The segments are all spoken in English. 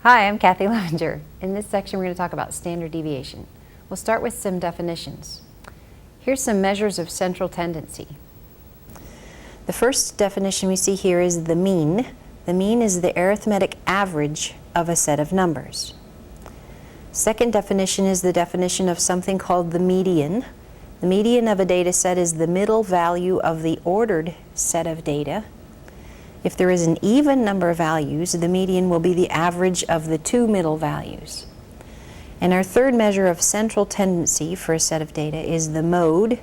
Hi, I'm Kathy Levenger. In this section we're going to talk about standard deviation. We'll start with some definitions. Here's some measures of central tendency. The first definition we see here is the mean. The mean is the arithmetic average of a set of numbers. Second definition is the definition of something called the median. The median of a data set is the middle value of the ordered set of data. If there is an even number of values, the median will be the average of the two middle values. And our third measure of central tendency for a set of data is the mode.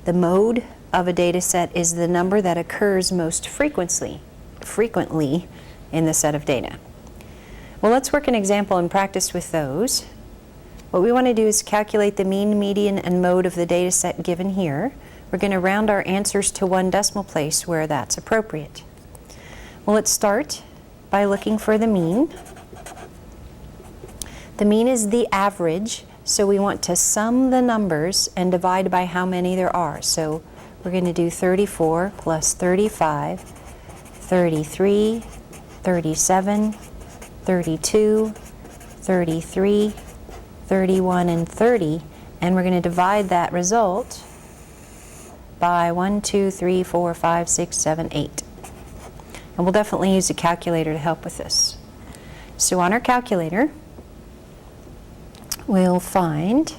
The mode of a data set is the number that occurs most frequently in the set of data. Well, let's work an example and practice with those. What we want to do is calculate the mean, median, and mode of the data set given here. We're going to round our answers to one decimal place where that's appropriate. Well, let's start by looking for the mean. The mean is the average, so we want to sum the numbers and divide by how many there are. So we're going to do 34 plus 35, 33, 37, 32, 33, 31, and 30, and we're going to divide that result by 1, 2, 3, 4, 5, 6, 7, 8. And we'll definitely use a calculator to help with this. So on our calculator, we'll find,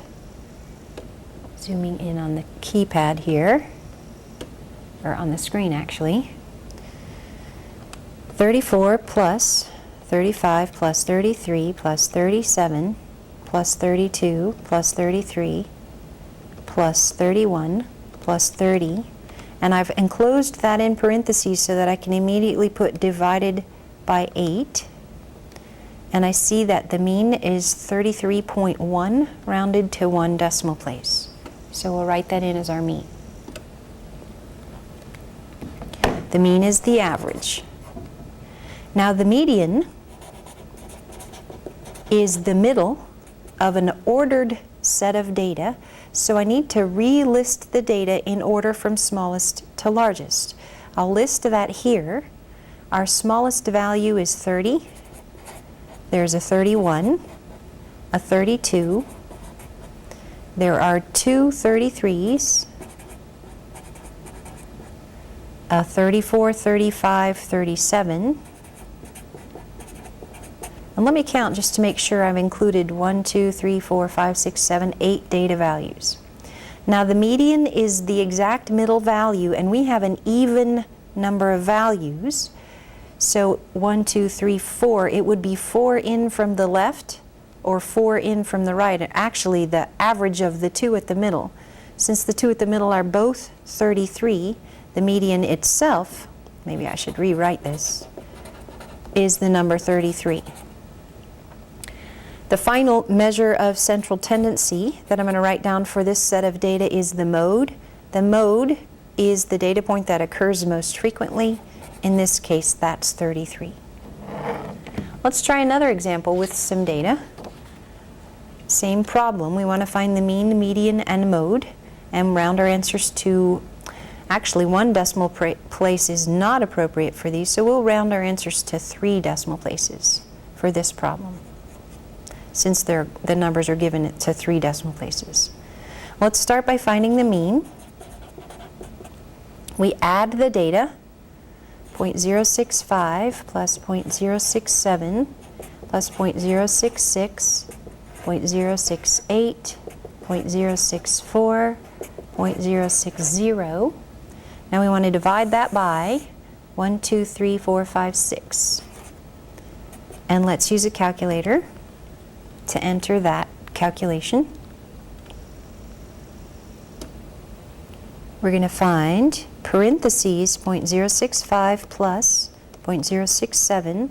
zooming in on the keypad here, or on the screen actually, 34 plus 35 plus 33 plus 37 plus 32 plus 33 plus 31 plus 30. And I've enclosed that in parentheses so that I can immediately put divided by 8. And I see that the mean is 33.1 rounded to one decimal place. So we'll write that in as our mean. The mean is the average. Now the median is the middle of an ordered set of data. So I need to relist the data in order from smallest to largest. I'll list that here. Our smallest value is 30. There's a 31, a 32. There are two 33s, a 34, 35, 37. And let me count just to make sure I've included 1, 2, 3, 4, 5, 6, 7, 8 data values. Now the median is the exact middle value, and we have an even number of values. So 1, 2, 3, 4, it would be 4 in from the left or 4 in from the right. And actually the average of the two at the middle. Since the two at the middle are both 33, the median itself, maybe I should rewrite this, is the number 33. The final measure of central tendency that I'm going to write down for this set of data is the mode. The mode is the data point that occurs most frequently. In this case, that's 33. Let's try another example with some data. Same problem. We want to find the mean, median, and mode and round our answers to, actually one decimal place is not appropriate for these, so we'll round our answers to 3 decimal places for this problem, since the numbers are given to 3 decimal places. Let's start by finding the mean. We add the data, 0.065 plus 0.067 plus 0.066, 0.068, 0.064, 0.060. Now we want to divide that by 1, 2, 3, 4, 5, 6. And let's use a calculator to enter that calculation. We're going to find parentheses 0.065 plus 0.067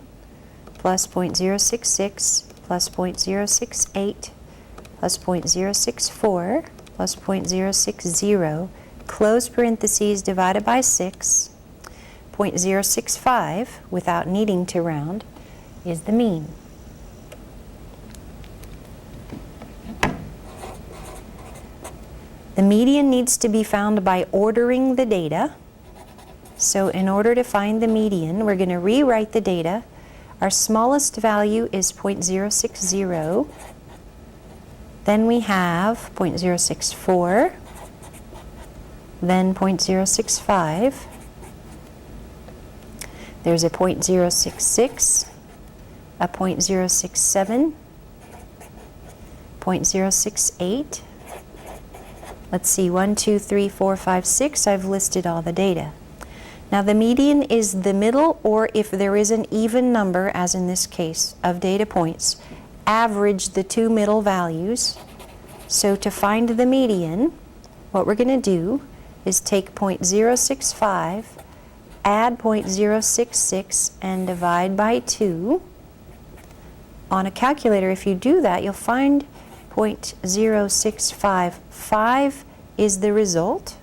plus 0.066 plus 0.068 plus 0.064 plus 0.060, close parentheses divided by 6. 0.065, without needing to round, is the mean. The median needs to be found by ordering the data. So in order to find the median, we're going to rewrite the data Our smallest value is 0.060. Then we have 0.064, then 0.065. There's a 0.066, a 0.067, 0.068. Let's see, 1, 2, 3, 4, 5, 6. I've listed all the data. Now the median is the middle, or if there is an even number, as in this case, of data points, average the two middle values. So to find the median, what we're going to do is take 0.065, add 0.066, and divide by 2. On a calculator, if you do that, you'll find 0.0655 is the result.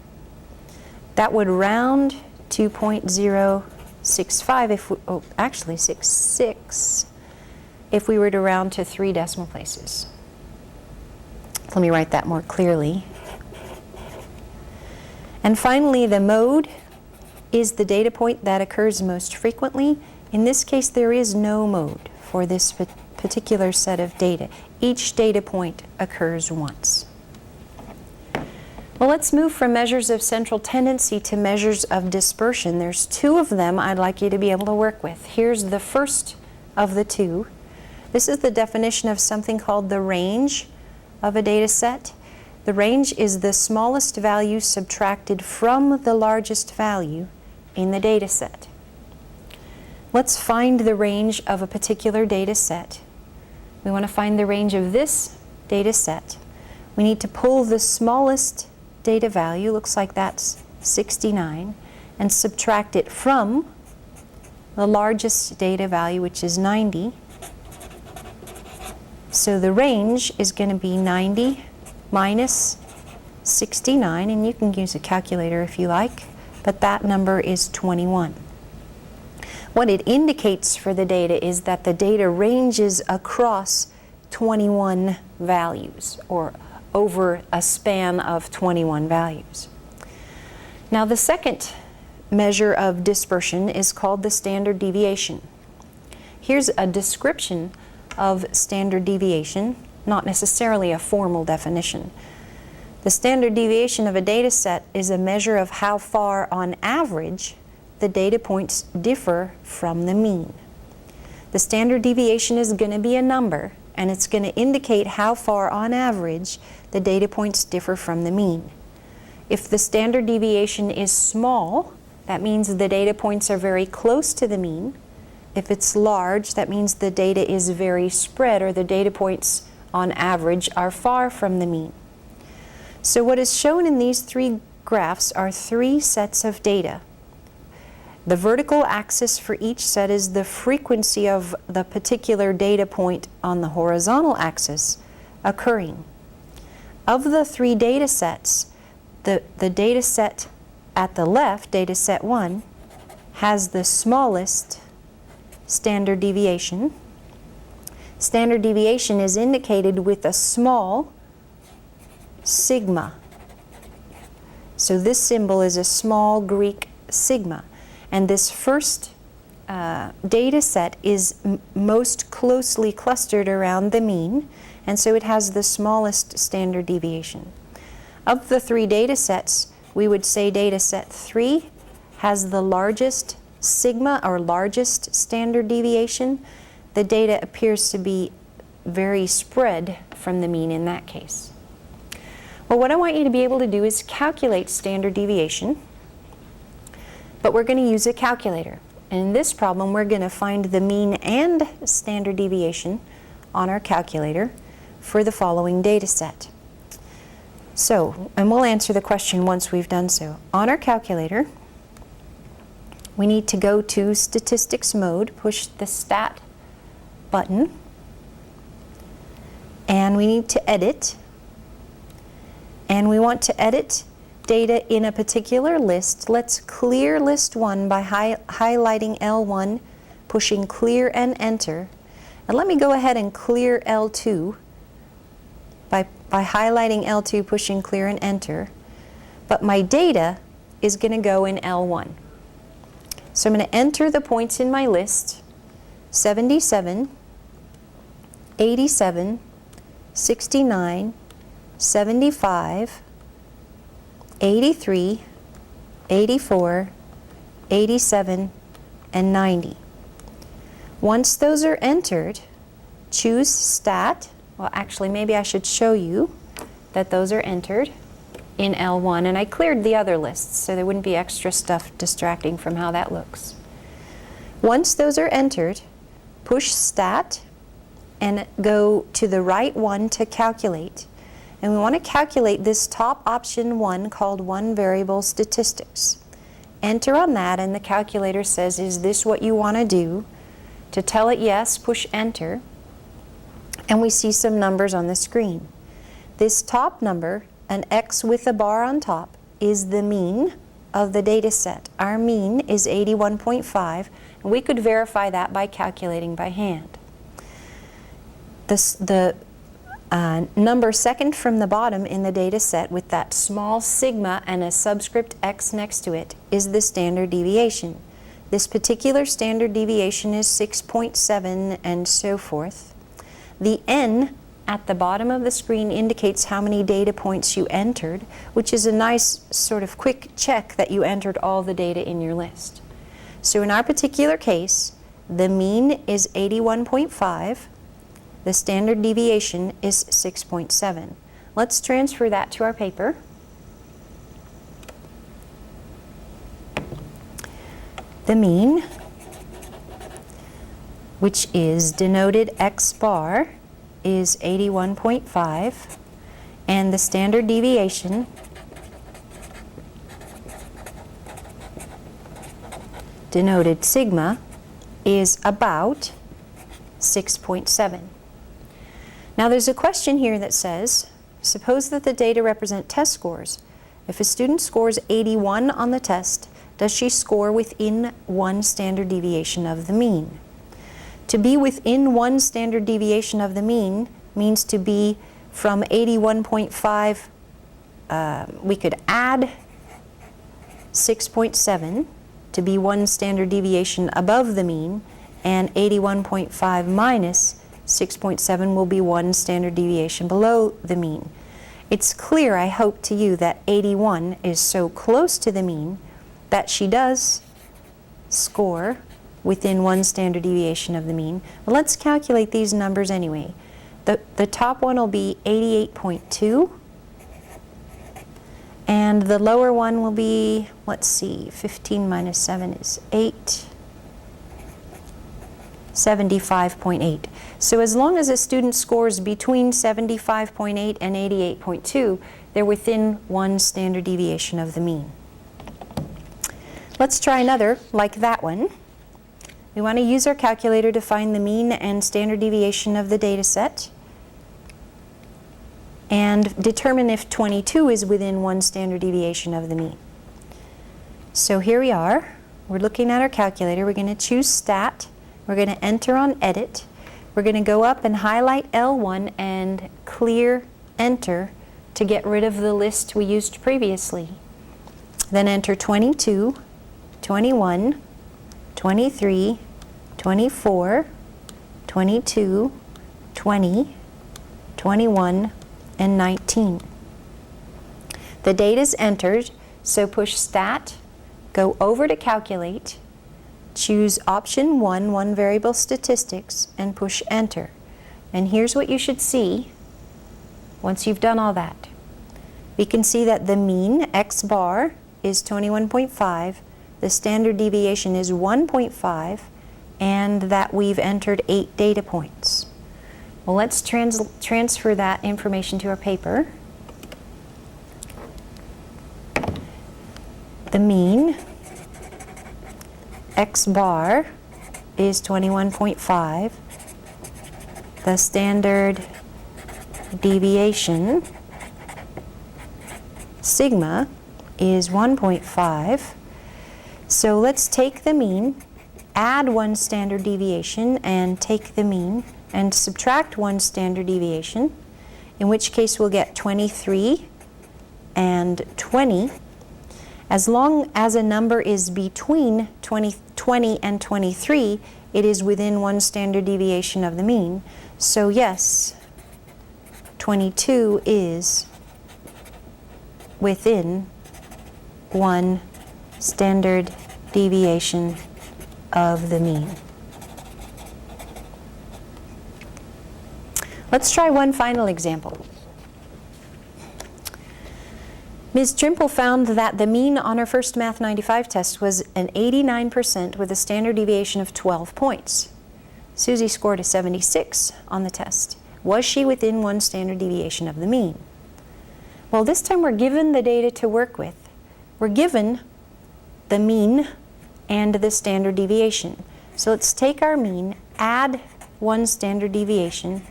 That would round to 0.065 if we, actually 66, if we were to round to 3 decimal places. Let me write that more clearly. And finally, the mode is the data point that occurs most frequently. In this case, there is no mode for this particular set of data. Each data point occurs once. Well, let's move from measures of central tendency to measures of dispersion. There's 2 of them I'd like you to be able to work with. Here's the first of the 2. This is the definition of something called the range of a data set. The range is the smallest value subtracted from the largest value in the data set. Let's find the range of a particular data set. We want to find the range of this data set. We need to pull the smallest data value, looks like that's 69, and subtract it from the largest data value, which is 90. So the range is going to be 90 minus 69, and you can use a calculator if you like, but that number is 21. What it indicates for the data is that the data ranges across 21 values, or over a span of 21 values. Now the second measure of dispersion is called the standard deviation. Here's a description of standard deviation, not necessarily a formal definition. The standard deviation of a data set is a measure of how far on average the data points differ from the mean. The standard deviation is going to be a number, and it's going to indicate how far on average the data points differ from the mean. If the standard deviation is small, that means the data points are very close to the mean. If it's large, that means the data is very spread, or the data points on average are far from the mean. So what is shown in these 3 graphs are 3 sets of data. The vertical axis for each set is the frequency of the particular data point on the horizontal axis occurring. Of the 3 data sets, the data set at the left, data set 1, has the smallest standard deviation. Standard deviation is indicated with a small sigma. So this symbol is a small Greek sigma. And this first data set is most closely clustered around the mean, and so it has the smallest standard deviation. Of the 3 data sets, we would say data set 3 has the largest sigma, or largest standard deviation. The data appears to be very spread from the mean in that case. Well, what I want you to be able to do is calculate standard deviation, but we're going to use a calculator. And in this problem, we're going to find the mean and standard deviation on our calculator for the following data set. So, and we'll answer the question once we've done so. On our calculator, we need to go to statistics mode, push the stat button, and we need to edit. And we want to edit data in a particular list. Let's clear list 1 by highlighting L1, pushing clear and enter. And let me go ahead and clear L2 by highlighting L2, pushing clear and enter. But my data is going to go in L1. So I'm going to enter the points in my list, 77, 87, 69, 75, 83, 84, 87, and 90. Once those are entered, choose Stat. Well, actually, maybe I should show you that those are entered in L1, and I cleared the other lists so there wouldn't be extra stuff distracting from how that looks. Once those are entered, push Stat and go to the right one to calculate. And we want to calculate this top option 1 called one variable statistics. Enter on that, and the calculator says, is this what you want to do? To tell it yes, push enter, and we see some numbers on the screen. This top number, an X with a bar on top, is the mean of the data set. Our mean is 81.5, and we could verify that by calculating by hand. The number second from the bottom in the data set with that small sigma and a subscript X next to it is the standard deviation. This particular standard deviation is 6.7 and so forth. The N at the bottom of the screen indicates how many data points you entered, which is a nice sort of quick check that you entered all the data in your list. So in our particular case, the mean is 81.5. The standard deviation is 6.7. Let's transfer that to our paper. The mean, which is denoted X bar, is 81.5, and the standard deviation denoted sigma is about 6.7. Now there's a question here that says, suppose that the data represent test scores. If a student scores 81 on the test, does she score within one standard deviation of the mean? To be within one standard deviation of the mean means to be from 81.5, we could add 6.7 to be one standard deviation above the mean, and 81.5 minus 6.7 will be one standard deviation below the mean. It's clear, I hope, to you that 81 is so close to the mean that she does score within one standard deviation of the mean. Well, let's calculate these numbers anyway. The top one will be 88.2, and the lower one will be, let's see, 15 minus 7 is 8, 75.8. So as long as a student scores between 75.8 and 88.2, they're within one standard deviation of the mean. Let's try another like that one. We want to use our calculator to find the mean and standard deviation of the data set and determine if 22 is within one standard deviation of the mean. So here we are. We're looking at our calculator. We're going to choose Stat. We're going to enter on Edit. We're going to go up and highlight L1 and clear Enter to get rid of the list we used previously. Then enter 22, 21, 23, 24, 22, 20, 21, and 19. The data is entered, so push Stat, go over to Calculate, choose option 1, one variable statistics, and push Enter. And here's what you should see once you've done all that. We can see that the mean, X bar, is 21.5, the standard deviation is 1.5, and that we've entered 8 data points. Well, let's transfer that information to our paper. The mean, X bar, is 21.5. The standard deviation, sigma, is 1.5. So let's take the mean, add one standard deviation, and take the mean, and subtract one standard deviation, in which case we'll get 23 and 20. As long as a number is between 20 and 23, it is within 1 standard deviation of the mean. So yes, 22 is within 1 standard deviation of the mean. Let's try one final example. Ms. Trimple found that the mean on her first Math 95 test was an 89% with a standard deviation of 12 points. Susie scored a 76 on the test. Was she within 1 standard deviation of the mean? Well, this time we're given the data to work with. We're given the mean and the standard deviation. So let's take our mean, add 1 standard deviation,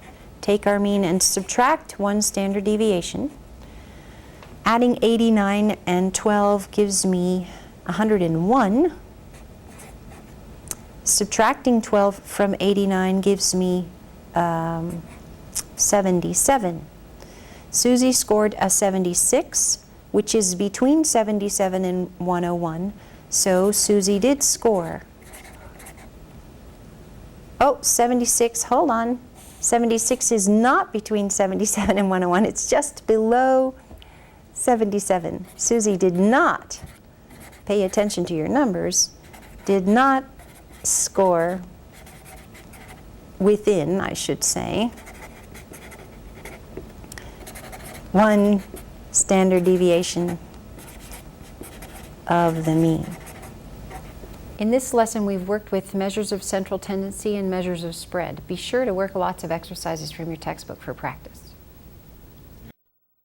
take our mean and subtract 1 standard deviation. Adding 89 and 12 gives me 101. Subtracting 12 from 89 gives me 77. Susie scored a 76, which is between 77 and 101. So Susie did score. Oh, 76, hold on. 76 is not between 77 and 101. It's just below 77. Susie did not, pay attention to your numbers, did not score within, I should say, 1 standard deviation of the mean. In this lesson, we've worked with measures of central tendency and measures of spread. Be sure to work lots of exercises from your textbook for practice.